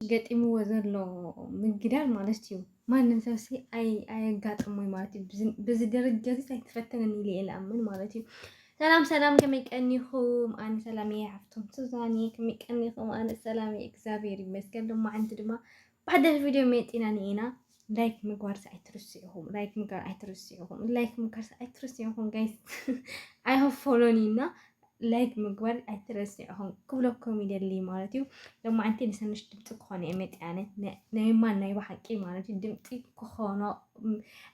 ገጢምዎ ዘሎ ምግዳል ማለት እዩ ማንም ሰብ ሲ ኣየጋጥሞይ ማለት እዩ ብዚ ደረጃ እዚ ኣይትፈተነኒ ኢለ እየ ዝኣምን ማለት እዩ ሰላም ሰላም ከመይ ቀኒኹም ኣነ ሰላም እየ ሓፍቶም ሱዛን እየ ከመይ ቀኒኹም ኣነ ሰላም እየ እግዚአብሔር ይመስገን ሎማዓንቲ ድማ ብሓደሽ ቪድዮ መፂና ኒአና ላይክ ምግባርስ ኣይትርስዑኹም ላይክ ምግባርስ ኣይትርስዑኹም ጋይስ ኣይ ሆፕ ፎሎኒና ላይክ ምግባር ኣይትረስዑኹም ክብለኩም ይደሊ ማለት እዩ ሎማዓንቲ ንሰንሽ ድምፂ ክኾነ እየ መፅያነ ናይ ማን ናይ ባሓቂ ማለት እዩ ድምፂ ክኾኖ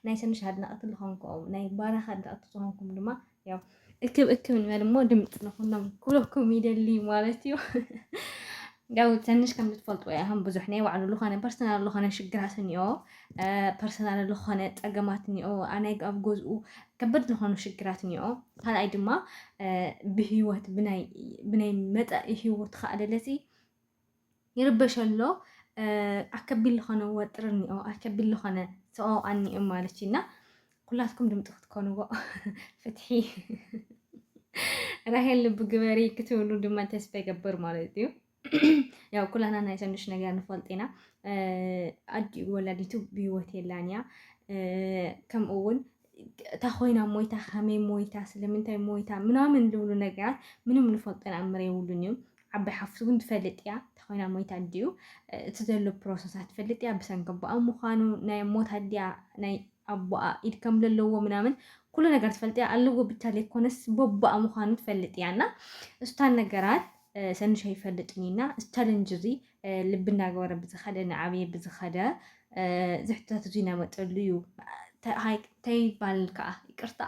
ናይ ሰንሽ ኣድናቕቲ ዝኾንኩም ናይ ባራኽ ኣድናቕቲ ዝኾንኩም ድማ ያው እክብ ንበል እሞ ድምፂ ንኹሎም ክብለኩም ይደሊ ማለት እዩ ያው ሰንሽ ከም ትፈልጥዎ ያህም ብዙሕ ናይ ባዕሉ ዝኾነ ፐርሰናል ዝኾነ ሽግራት እኒኦ ፐርሰናል ዝኾነ ፀገማት እኒኦ ኣናይ ኣብ ገዝኡ ከበድ ዝኾኑ ሽግራት እኒኦ ካልኣይ ድማ ብሂወት ብናይ መፃኢ ሂወት ከዓ ደለሲ ይርበሽ ኣሎ ኣከቢድ ዝኾነ ወጥሪ እኒኦ ኣከቢድ ዝኾነ ሰቆቃ እኒኦ ማለት እዩ እና ኩላትኩም ድምፂ ክትኮንዎ ፍትሒ ራሄል ልቢ ግበሪ ክትብሉ ድማ ተስፋ ይገብር ማለት እዩ ያው ኩላና ናይ ሰንሽ ነገር ንፈልጥ ኢና ኣዲኡ ወላዲቱ ብሂወት የላን እያ ከምኡ እውን እታ ኮይና ሞይታ ከመይ ሞይታ ስለምንታይ ሞይታ ምናምን ዝብሉ ነገራት ምንም ንፈልጦ ንኣምር የብሉን እዩ ዓባይ ሓፍቱ እውን ትፈልጥ እያ እታ ኮይና ሞይታ ድዩ እቲ ዘሎ ፕሮሰሳት ትፈልጥ እያ ብሰንኪ ኣቦኣ ምዃኑ ናይ ሞት ኣድያ ናይ ኣቦኣ ኢድ ከም ዘለዎ ምናምን ኩሉ ነገር ትፈልጥ እያ ኣለዎ ብቻ ዘይኮነስ በቦኣ ምዃኑ ትፈልጥ እያ እና እስታን ነገራት ሰንሽ ኣይፈልጥን ኢና ቻለንጅ እዚ ልቢ እናገበረ ብዝኸደ ንዓብየ ብዝኸደ ዝሕተት እዚ እናመፀሉ እዩ ተይባል ከዓ ይቅርታ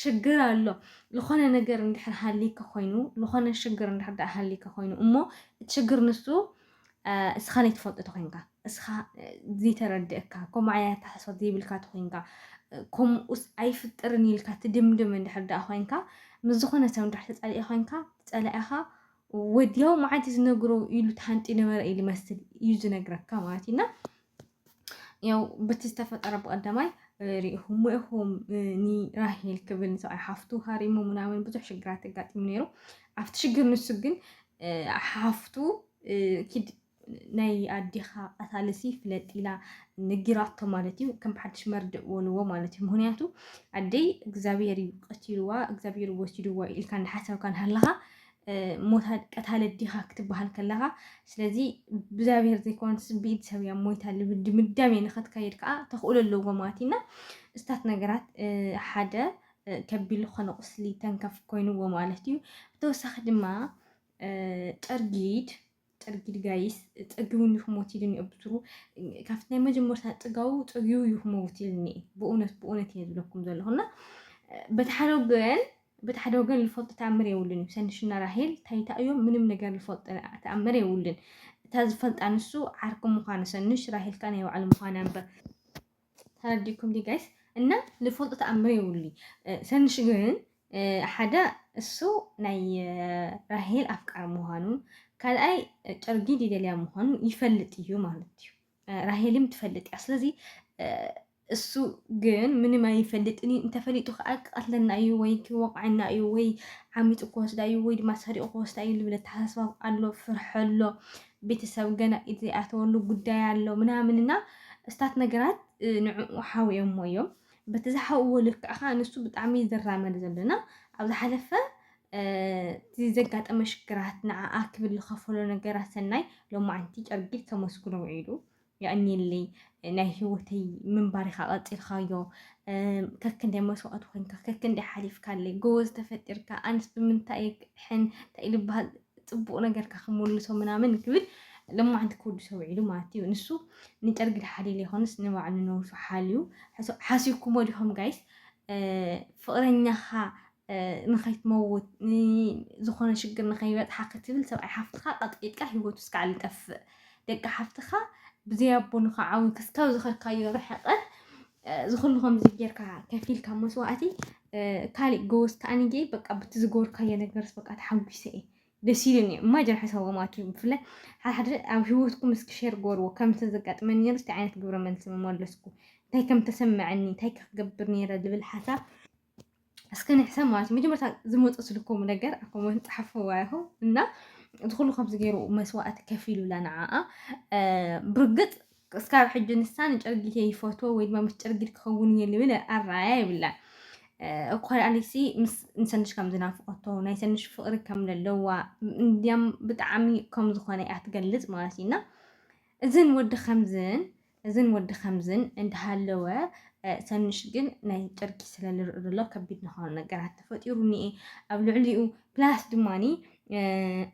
ሽግር ኣሎ ዝኾነ ነገር እንድሕር ሃሊካ ኮይኑ ዝኾነ ሽግር እንድሕር ሃሊካ ኮይኑ እሞ እቲ ሽግር ንሱ እስኻ ናይ ትፈልጦ ተኮይንካ እስኻ ዘይተረድእካ ከምኡ ዓይነት ኣተሓሳስባ ዘይብልካ ተኮይንካ ከምኡስ ኣይፍጠርን ኢልካ ትድምድም እንድሕር ዳኣ ኮይንካ ምስ ዝኾነ ሰብ እንድሕር ተፀሊእካ ኮይንካ ተፀላኢኻ ወዲያው መዓልቲ ዝነግሮ ኢሉ ተሓንጢ ነበረ ኢሉ ይመስል እዩ ዝነግረካ ማለት እዩ እና ያው በቲ ዝተፈጠረ ብቀዳማይ ሪኢኹም ኢኹም ራሄል ክብል ንሰብኣይ ሓፍቱ ሃሪሙ ምናምን ብዙሕ ሽግራት ተጋጢሙ ነይሩ ኣብቲ ሽግር ንሱ ግን ሓፍቱ ኪድ ናይ ኣዲኻ ኣታልሲ ፍለጥ ኢላ ነጊራቶ ማለት እዩ ከም ብሓድሽ መርድእ ወልዎ ማለት እዩ ምክንያቱ ኣደይ እግዚኣብሔር እዩ ቀቲልዋ እግዚኣብሔር ወሲድዋ ኢልካ ንሓሰብካ ንሃለኻ ሞታ ቀታለ ዲኻ ክትበሃል ከለኻ ስለዚ ብእግዚኣብሔር ዘይኮነስ ብኢድ ሰብ እያ ሞይታ ልብል ድምዳሜ ንኽትከይድ ከዓ ተኽእሎ ኣለዎ ማለት ኢና እስታት ነገራት ሓደ ከቢድ ዝኾነ ቁስሊ ተንከፍ ኮይኑዎ ማለት እዩ ብተወሳኺ ድማ ጨርጊድ ጋይስ ፀጊቡ ይኽሞት ኢሉ እኒኦ ብስሩ ካብቲ ናይ መጀመርታ ጥጋቡ ፀጊቡ ይኽሞት ኢሉ እኒአ ብእውነት እየ ዝብለኩም ዘለኹና በቲ ሓደ ወገን ልፈልጦ ተኣምር የብሉን እዩ ሰንሽና ራሄል ታይታ እዮም ምንም ነገር ልፈልጦ ተኣምር የብሉን እታ ዝፈልጣ ንሱ ዓርኩም ምዃኑ ሰንሽ ራሄልካ ናይ ባዕሉ ምዃና እምበር ተረዲእኩም ዲ ጋይስ እና ልፈልጦ ተኣምር የብሉ ሰንሽ ግን ሓደ እሱ ናይ ራሄል ኣፍቃር ምዃኑ ካልኣይ ጨርጊድ ይደልያ ምዃኑ ይፈልጥ እዩ ማለት እዩ ራሄልም ትፈልጥ እያ ስለዚ እሱ ግን ምንም ኣይፈልጥን እንተፈሊጡ ከዓ ክቀትለና እዩ ወይ ክወቅዐና እዩ ወይ ዓሚፁ ክወስዳ እዩ ወይ ድማ ሰሪቑ ክወስዳ እዩ ዝብል ኣተሓሳስባ ኣሎ ፍርሖ ኣሎ ቤተሰብ ገና ኢድ ዘይኣተወሉ ጉዳይ ኣሎ ምናምንና እስታት ነገራት ንዕኡ ሓዊኦሞ እዮም በቲ ዝሓውዎ ልክዕ ከዓ ንሱ ብጣዕሚ ዘራመድ ዘለና ኣብ ዝሓለፈ ዘጋጠመ ሽግራት ንዓኣ ክብል ዝኸፈሎ ነገራት ሰናይ ሎማዓንቲ ጨርጊድ ተመስግኖ ውዒሉ ያእኒለይ ናይ ሂወተይ ምንባሪኻ ቀፂልካዮ ከክንደይ መስዋእቲ ኮንካ ከክንደይ ሓሊፍካለይ ጎበዝ ተፈጢርካ ኣንስ ብምንታይ ሕን እንታይ ልበሃል ፅቡቕ ነገርካ ክምልሶ ምናምን ክብል ሎማዓንቲ ክወድሶ ውዒሉ ማለት እዩ ንሱ ንጨርጊድ ሓሊሉ ይኾንስ ንባዕሉ ነብሱ ሓልዩ ሓሲብኩሞ ዲኹም ጋይስ ፍቅረኛኻ ንኸይትመውት ዝኾነ ሽግር ንኸይበፅሓ ክትብል ሰብኣይ ሓፍትኻ ቀጥቂጥካ ሂወቱ እስካዕ ዝጠፍእ ደቂ ሓፍትኻ ብዘይ ኣቦ ንኸዓውን ክስካብ ዝኸድካዮ ርሕቐት ዝኽሉ ከምዚ ጌርካ ከፊልካ መስዋእቲ ካሊእ ጎበዝ ከዓኒ በቃ በቲ ዝገበርካዮ ነገርስ በቃ ተሓጒሰ እየ ደስ ኢሉኒ እማጀን ሓሳቡ ማለት እዩ ብፍላይ ሓደ ኣብ ሂወትኩም እስኪ ሼር ገርዎ ከምቲ ዘጋጥመኒ ነይሩ እስቲ ዓይነት ግብረ መልሲ መመለስኩ እንታይ ከም ተሰምዐኒ እንታይ ክገብር ነይረ ዝብል ሓሳብ እስኪ ንሕሰብ ማለት እዩ መጀመርታ ዝመፅእ ስልኩም ነገር ኣብ ኮመንት ፃሕፍዋ ኢኹም እና ادخلوا خمس غيرو مسواءات كفيلو لنا برقط اسكاب حج نسان جرجيتي فوتو ويد ما متجرجيت كخون يلي بلا الراي بلا اقول عليسي نسنش كم زنافقته نايسنش فقر كم للوا نديام بتعمي كم زخانه اتجلز مالتينا እዝን ወዲ ኸምዝን እንድሃለወ ሰንሽ ግን ናይ ጨርቂ ስለልርእሎ ከቢድ ንኾነ ነገራት ተፈጢሩኒ ኣብ ልዕሊኡ ፕላስ ድማኒ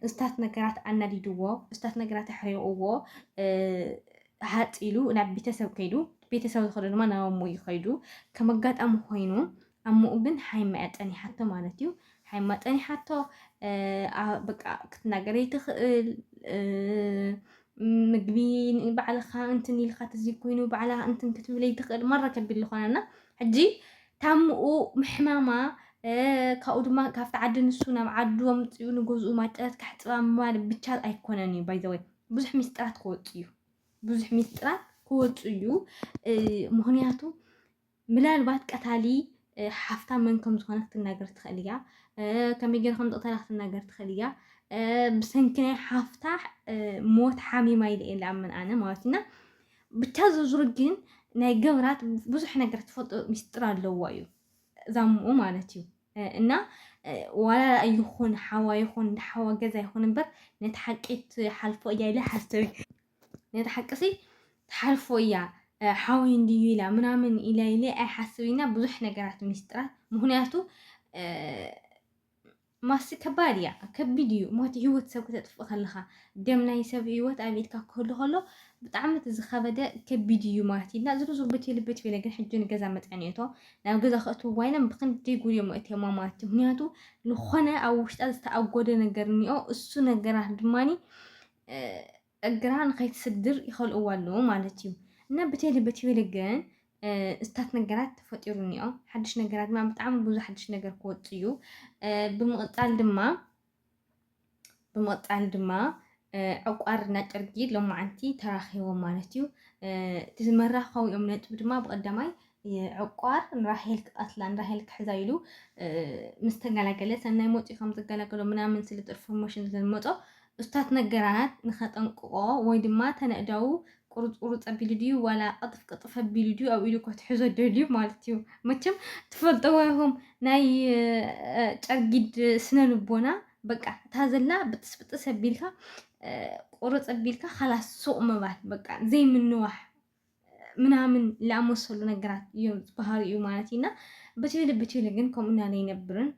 እስታት ነገራት ኣናዲድዎ እስታት ነገራት ኣሕሪቕዎ ሓፂሉ ናብ ቤተሰብ ከይዱ ቤተሰብ ዝኸዱ ድማ ናብ እሞ ይኸይዱ ከም ኣጋጣሚ ኮይኑ ኣሞኡ ግን ሓይማ ጠኒሓቶ ማለት እዩ ሓይማ ጠኒሓቶ በቃ ክትናገር ይትኽእል مقبين بعلى خانتني الخاتزي كوينو بعلى أنتن كتب لي تقل مرة كبير لخوانا حجي تامو محماما كأود ما كافت عدن السونا عدو متيون جزء ما تأت كحت ما بتشال أيقونني باي ذا واي بزح مسترات كوتيو بزح مسترات كوتيو مهنياتو ملال بات كتالي حفتا منكم زخانة الناقر تخليها كم يجي خمس أطلاق الناقر تخليها بسنكني حفتح موت حامي ما يدي إلا من أنا موتنا بتهزو زرقين ناي قبرات بزح نقر تفضل مسترا لوايو زامو مالتيو إنا ولا يخون حوا يخون حوا جزا يخون بر نتحققت حلفو يا لا حسوي نتحققسي حلفو يا حاوين ديولا منامن إلى أي حسوينا بزح نقرات مسترا مهنياتو ماسك كباريا كبيديو موت هيوت سوكت تفخلها دمنا يسوي هيوت أبيت كله بتعمل تزخبده كبيديو ماتي لا زرزو بتي لبيت في لكن حجون جزا متعنيته لو جزا خطو وين بقن تيقول يوم أتي مامات هنياتو لخنا أو وش أستأجود نجرني أو السنة جراه دماني الجران خيت صدر يخل أولو مالتيو نبتي لبيت في لكن استات نجارات تفطيروني حدش نجارات ما بتعمل بوز حدش نجار كوتيو بمقطع دما عقارنا ترجيد لو معنتي تراخيو مالتيو تزمرة خو يوم نتب دما بقدماي عقار نراحيلك أصلا نراحيلك حزايلو مستقلقلة سنة موتي خمسة قلقلو منا من سلة الفورموشن للموتو استات نجارات نخط انقوا ويدما تنقدو قرط أبيلديو ولا قطف أبيلديو أو إلو كتحزو دوليو مالتيو ماتشم تفضوهم ناي ترجيد سنة لبونا بقى تازلنا بتسبت سبيلك قرط أبيلك خلاص سوق مبات بقى زي من نوح ምናምን ላሞሰሉ ነገራት እዮም ዝበሃሉ ማለትና በትብል ግን ከምኡና ናይ ነብርን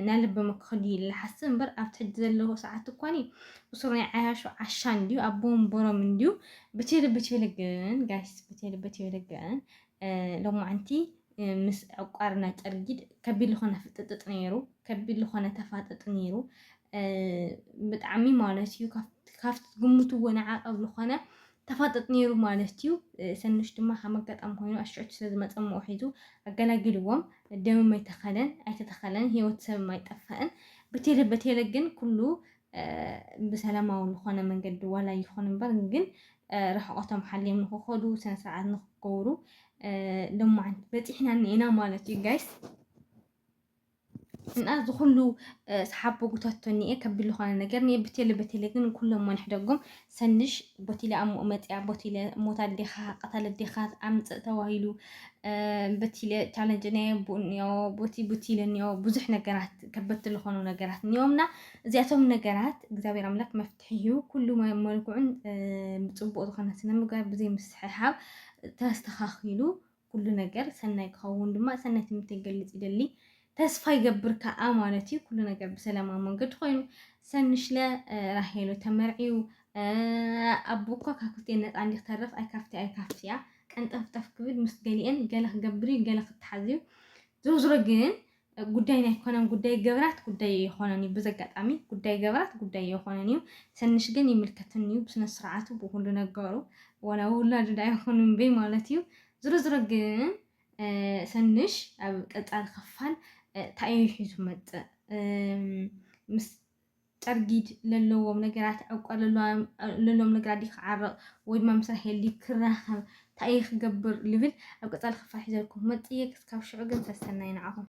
ናልበ መክኸዲ ለሓስብ እምበር ኣብቲ ሕጂ ዘለዎ ሰዓት እኳኒ ብሱሩናይ ዓያሾ ዓሻን ድዩ ኣቦም ቦሮም እንድዩ በትብል ግን ጋይስ በትብል ግን ሎማዓንቲ ምስ ዕቋርና ጨርጊድ ከቢድ ዝኾነ ፍጥጥጥ ነይሩ ከቢድ ዝኾነ ተፋጥጥ ነይሩ ብጣዕሚ ማለት እዩ ካብቲ ግምትዎ ንዓቐብ ዝኾነ ተፋጥጥ ነይሩ ማለት እዩ ሰንሽ ድማ ከመጋጣም ኮይኑ ኣሽዑት ስለዝመፀምኦ ሒዙ ኣገላግልዎም ደም ኣይተተኸለን ሂወት ሰብ ኣይጠፋእን በቴለ ግን ኩሉ ብሰላማዊ ዝኾነ መንገዲ ዋላ ይኹን እምበር ግን ርሕቐቶም ሓልዮም ንክኸዱ ስነ ስርዓት ንክገብሩ ሎማዓንቲ በፂሕና ኒአና ማለት እዩ ጋይስ እና ዝኩሉ ሰሓቦ ጉታቶኒ ከቢድ ዝኾነ ነገር ኒ በቴለ ግን ኩሎም መንሕደጎም ሰንሽ ቦቲለ ኣሙኡ መፅያ ቦቲለ ሞታ ዴኻ ቀተለ ዴኻ ኣምፅእ ተባሂሉ በቲለ ቻለንጅ ናይ ቡኒዮ ቦቲለ ኒዮ ብዙሕ ነገራት ከበድቲ ዝኾኑ ነገራት ኒዮምና እዚኣቶም ነገራት እግዚአብሔር ኣምላክ መፍትሒ እዩ ኩሉ መልክዑን ብፅቡቅ ዝኾነ ስነ ምግባር ብዘይ ምስሕሓብ ተስተኻኺሉ ኩሉ ነገር ሰናይ ክኸውን ድማ ሰናይ ትምርቲ ይገልፅ ይደሊ ተስፋ ይገብር ከዓ ማለት እዩ ኩሉ ነገር ብሰላማዊ መንገዲ ኮይኑ ሰንሽለ ራሄሎ ተመርዒው ኣቦኳ ካክፍቴ ነፃ እንዲክተርፍ ኣይካፍቲያ ቀንጠፍጠፍ ክብል ምስ ገሊአን ገለ ክገብር እዩ ገለ ክትሓዝዩ ዝውዝሮ ግን ጉዳይ ናይ ኮነን ጉዳይ ገብራት ጉዳይ ይኾነን እዩ ብዘጋጣሚ ጉዳይ ገብራት ጉዳይ ይኾነን እዩ ሰንሽ ግን ይምልከትን እዩ ብስነ ስርዓቱ ብኩሉ ነገሩ ወላ ውላዱ ዳ ይኹን በይ ማለት እዩ ዝሮ ግን ሰንሽ ኣብ ቀፃል ክፋል ታይዩ ሒዙ መፅእ ምስ ጨርጊድ ለለዎም ነገራት ዕቋር ለለዎም ነገራት ይክዓረቕ ወይ ድማ ምስ ራሄል ክራኸብ እንታይ ክገብር ልብል ኣብ ቀፃል ክፋል ሒዘልኩም መፅየ ክስካብ ሽዑ ግን ተሰናይ ንዓኹም